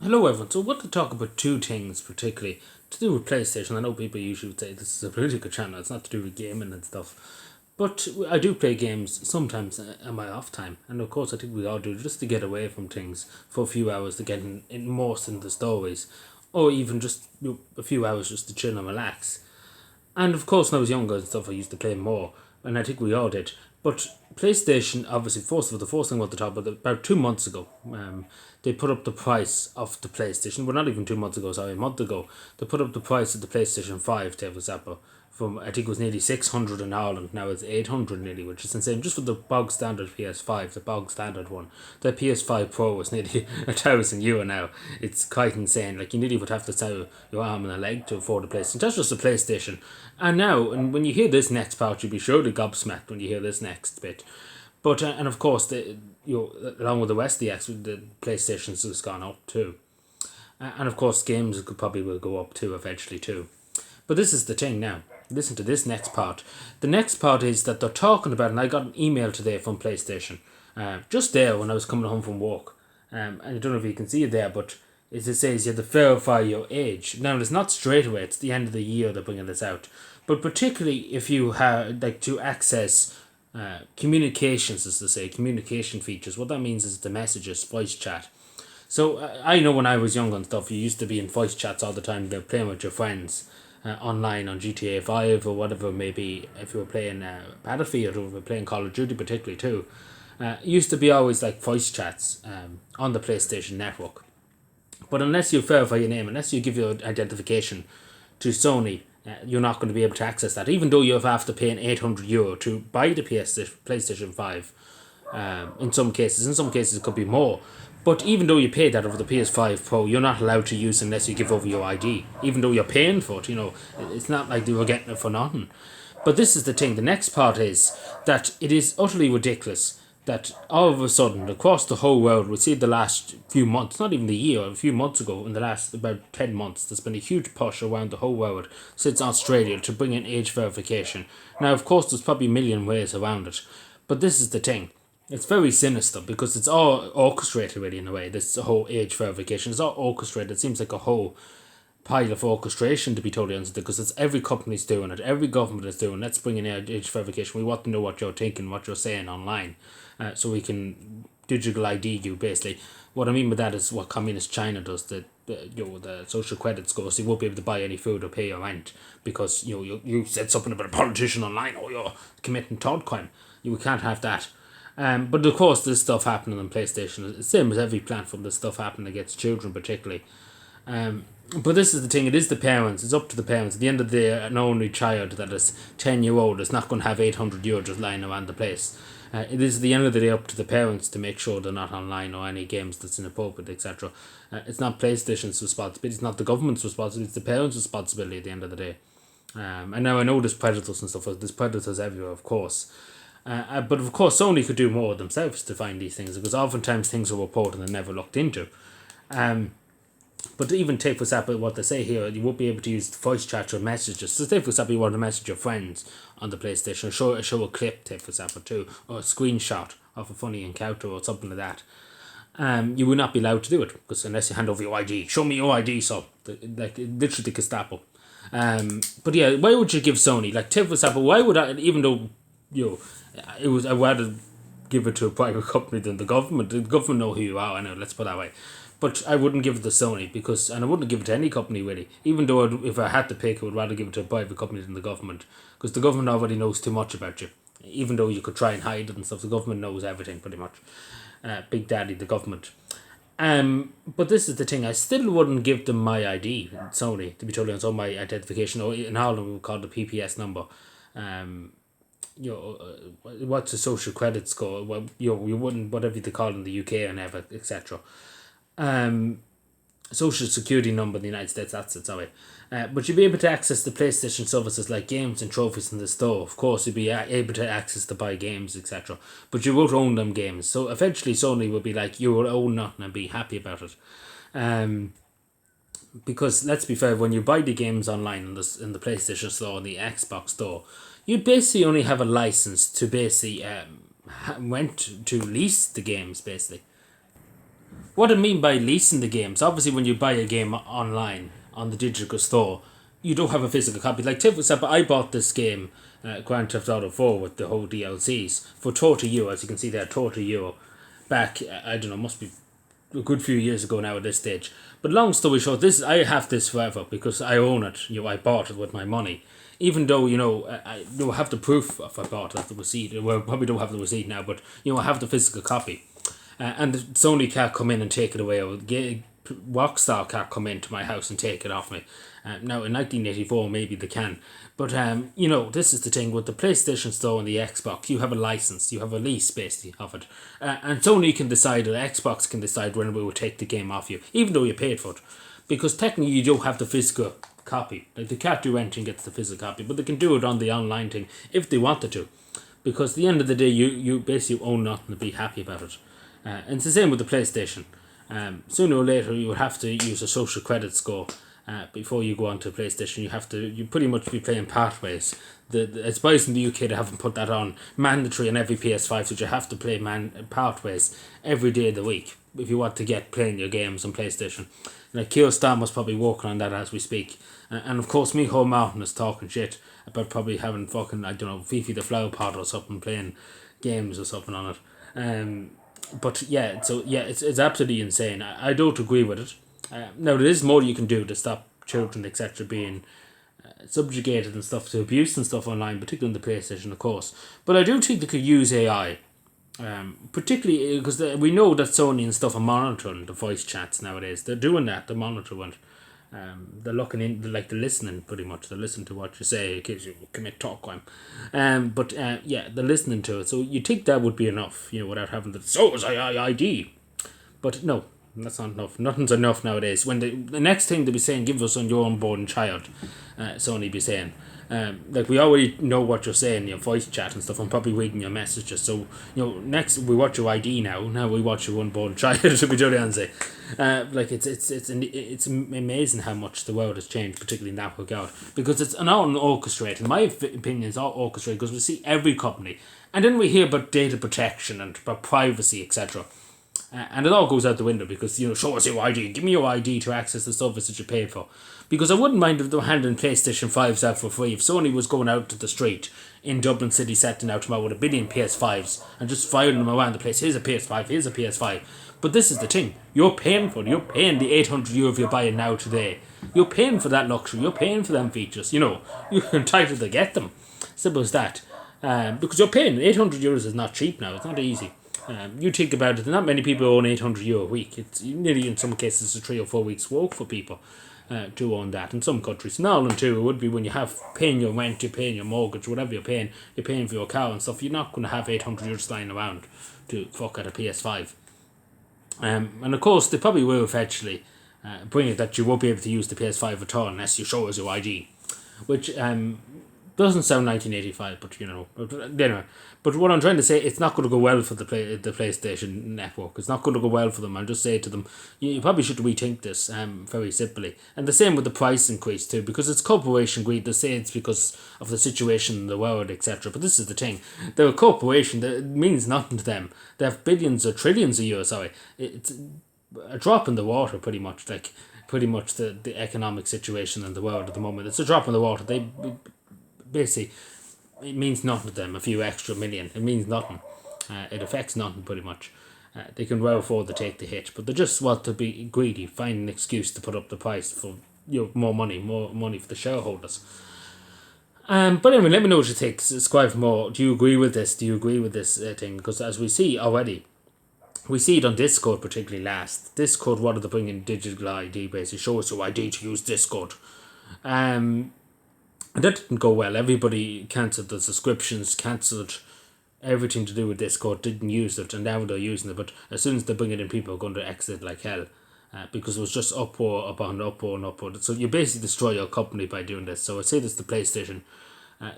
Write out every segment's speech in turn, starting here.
Hello, everyone. So, I want to talk about two things, particularly to do with PlayStation. I know people usually would say this is a political channel, it's not to do with gaming and stuff. But I do play games sometimes in my off time. And of course, I think we all do just to get away from things for a few hours to get immersed in the stories. Or even just a few hours just to chill and relax. And of course, when I was younger and stuff, I used to play more, and I think we all did. But PlayStation, obviously, first of all, the first thing I want to talk about 2 months ago, they put up the price of the PlayStation. Well, not even 2 months ago, sorry, a month ago. They put up the price of the PlayStation 5, for example, from I think it was nearly 600 in Ireland, now it's 800 nearly, which is insane. Just for the bog standard PS5, the bog standard one. The PS5 Pro is nearly €1,000 now. It's quite insane. Like, you nearly would have to sell your arm and a leg to afford a PlayStation. That's just a PlayStation. And now, and when you hear this next part, you'll be surely gobsmacked when you hear this next bit. But and of course, along with the rest of the PlayStations has gone up too, and of course, games could probably will go up too eventually too. But this is the thing now. Listen to this next part. The next part is that they're talking about, and I got an email today from PlayStation, just there when I was coming home from work. And I don't know if you can see it there, but it says you have to verify your age. Now, it's not straight away, it's the end of the year they're bringing this out. But particularly if you have, like, to access communications, as they say, communication features, what that means is the messages, voice chat. So I know when I was young and stuff, you used to be in voice chats all the time, they're playing with your friends online on GTA 5 or whatever, maybe if you were playing Battlefield or if you were playing Call of Duty, particularly too. It used to be always like voice chats on the PlayStation network. But unless you verify your name, unless you give your identification to Sony, you're not going to be able to access that. Even though you have after paying €800 to buy the PlayStation 5, in some cases it could be more. But even though you pay that over the PS5 Pro, you're not allowed to use unless you give over your ID. Even though you're paying for it, it's not like they were getting it for nothing. But this is the thing. The next part is that it is utterly ridiculous that all of a sudden, across the whole world, we see the last few months, not even the year, a few months ago, in the last about 10 months, there's been a huge push around the whole world since Australia to bring in age verification. Now, of course, there's probably a million ways around it, but this is the thing. It's very sinister because it's all orchestrated, really, in a way. This whole age verification is all orchestrated. It seems like a whole pile of orchestration, to be totally honest, because it's every company's doing it, every government is doing. Let's bring in age verification. We want to know what you're thinking, what you're saying online, so we can digital ID you. Basically, what I mean by that is what communist China does. The social credit score, so you won't be able to buy any food or pay your rent because you said something about a politician online or you're committing thought crime. You can't have that. But of course, this stuff happening on PlayStation. It's the same as every platform. This stuff happening against children, particularly. But this is the thing, it is the parents, it's up to the parents. At the end of the day, an only child that is 10-year-old is not going to have €800 just lying around the place. It is at the end of the day up to the parents to make sure they're not online or any games that's inappropriate, etc. It's not PlayStation's responsibility, it's not the government's responsibility, it's the parents' responsibility at the end of the day. And now I know there's predators and stuff, there's predators everywhere, of course. But of course, Sony could do more themselves to find these things because oftentimes things are reported and never looked into. But to even take, for example, what they say here, you won't be able to use voice chat or messages. So, say, for example, you want to message your friends on the PlayStation, show a clip, take, for example, too, or a screenshot of a funny encounter or something like that. You will not be allowed to do it because unless you hand over your ID, show me your ID, so like literally the Gestapo. But yeah, why would you give Sony, like, take, for example, why would I, even though I'd rather give it to a private company than the government. The government know who you are. I know. Let's put it that way. But I wouldn't give it to Sony and I wouldn't give it to any company really. Even though if I had to pick, I would rather give it to a private company than the government because the government already knows too much about you. Even though you could try and hide it and stuff, the government knows everything pretty much. Big Daddy, the government. But this is the thing. I still wouldn't give them my ID, Sony, to be totally honest, or my identification, or in Ireland we would call it the PPS number. Um, what's a social credit score? Well, you wouldn't, whatever they call it in the UK and ever, etc. Social security number in the United States, that's it, sorry. But you'll be able to access the PlayStation services like games and trophies in the store. Of course, you'll be able to access to buy games, etc. But you won't own them games. So eventually, Sony will be like, you will own nothing and be happy about it. Because let's be fair, when you buy the games online in the PlayStation store and the Xbox store, you basically only have a license to basically rent to lease the games, basically. What I mean by leasing the games, obviously when you buy a game online on the digital store, you don't have a physical copy. Like, for example, I bought this game, Grand Theft Auto 4 with the whole DLCs for €30, as you can see there, €30 back, I don't know, must be a good few years ago now at this stage. But long story short, I have this forever because I own it. I bought it with my money. Even though, I don't have the proof of I bought it, the receipt. Well, probably don't have the receipt now, but, I have the physical copy. And Sony can't come in and take it away, or Rockstar can't come into my house and take it off me. Now, in 1984, maybe they can. But, this is the thing with the PlayStation Store and the Xbox. You have a license, you have a lease, basically, of it. And Sony can decide, or Xbox can decide when we will take the game off you, even though you paid for it. Because technically, you don't have the physical copy. Like, they can't do anything against the physical copy, but they can do it on the online thing if they wanted to. Because at the end of the day, you basically own nothing to be happy about it. And it's the same with the PlayStation. Sooner or later, you would have to use a social credit score before you go on to PlayStation. You pretty much be playing pathways. It's surprising in the UK they haven't put that on mandatory on every PS5, so you have to play pathways every day of the week if you want to get playing your games on PlayStation. Like, Keir was probably working on that as we speak. And of course, Micheál Martin is talking shit about probably having fucking, I don't know, Fifi the Flower Pot or something, playing games or something on it. But yeah, it's absolutely insane. I don't agree with it. Now, there is more you can do to stop children, etc., being subjugated and stuff to abuse and stuff online, particularly on the PlayStation, of course. But I do think they could use AI, particularly because we know that Sony and stuff are monitoring the voice chats nowadays. They're doing that, they're monitoring it. They're looking in, they're listening pretty much. They're listening to what you say in case you commit talk crime. But they're listening to it. So you think that would be enough, without having the so is ID. But no, that's not enough. Nothing's enough nowadays. When the next thing they'll be saying, give us on your unborn child, Sony be saying. Like, we already know what you're saying, your voice chat and stuff. I'm probably reading your messages. So, next we watch your ID now. Now we watch your unborn child, to be Johnny and say. Like, it's amazing how much the world has changed, particularly in that regard. Because it's all orchestrated. In my opinion, it's all orchestrated because we see every company. And then we hear about data protection and about privacy, etc. And it all goes out the window because, show us your ID. Give me your ID to access the service that you paid for. Because I wouldn't mind if they were handing PlayStation 5s out for free. If Sony was going out to the street in Dublin City setting out tomorrow with a billion PS5s and just firing them around the place. Here's a PS5, here's a PS5. But this is the thing. You're paying for it. You're paying the €800 if you're buying now today. You're paying for that luxury. You're paying for them features. You're entitled to get them. Simple as that. Because you're paying. €800 is not cheap now. It's not easy. You think about it, not many people own €800 a week. It's nearly, in some cases, a 3 or 4 weeks' work for people to own that. In some countries, in Ireland too, it would be when you have paying your rent, you're paying your mortgage, whatever you're paying for your car and stuff. You're not going to have €800 lying around to fuck at a PS5. And of course, they probably will eventually bring it that you won't be able to use the PS5 at all unless you show us your ID, which doesn't sound 1985, but anyway. But what I'm trying to say, it's not going to go well for the PlayStation network. It's not going to go well for them. I'll just say to them, you probably should rethink this very simply. And the same with the price increase too, because it's corporation greed. They say it's because of the situation in the world, etc. But this is the thing. They're a corporation. That means nothing to them. They have billions or trillions of euros, It's a drop in the water, pretty much. Like, pretty much the economic situation in the world at the moment. It's a drop in the water. They basically, it means nothing to them, a few extra million. It means nothing. It affects nothing, pretty much. They can well afford to take the hit, but they just want to be greedy, find an excuse to put up the price for more money for the shareholders. But anyway, let me know what you think. Subscribe for more. Do you agree with this? Do you agree with this thing? Because as we see already, we see it on Discord particularly last. Discord wanted to bring in digital ID, basically. Show us your ID to use Discord. And that didn't go well. Everybody cancelled the subscriptions, cancelled everything to do with Discord, didn't use it, and now they're using it. But as soon as they bring it in, people are going to exit like hell. Because it was just uproar upon uproar and uproar. So you basically destroy your company by doing this. So I'd say this to PlayStation.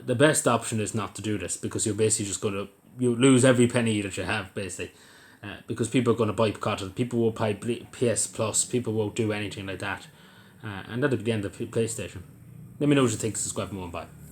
The best option is not to do this, because you're basically just going to lose every penny that you have, basically. Because people are going to boycott it. People will buy PS Plus. People won't do anything like that. And that'll be the end of PlayStation. Let me know what you think. Subscribe for more and bye.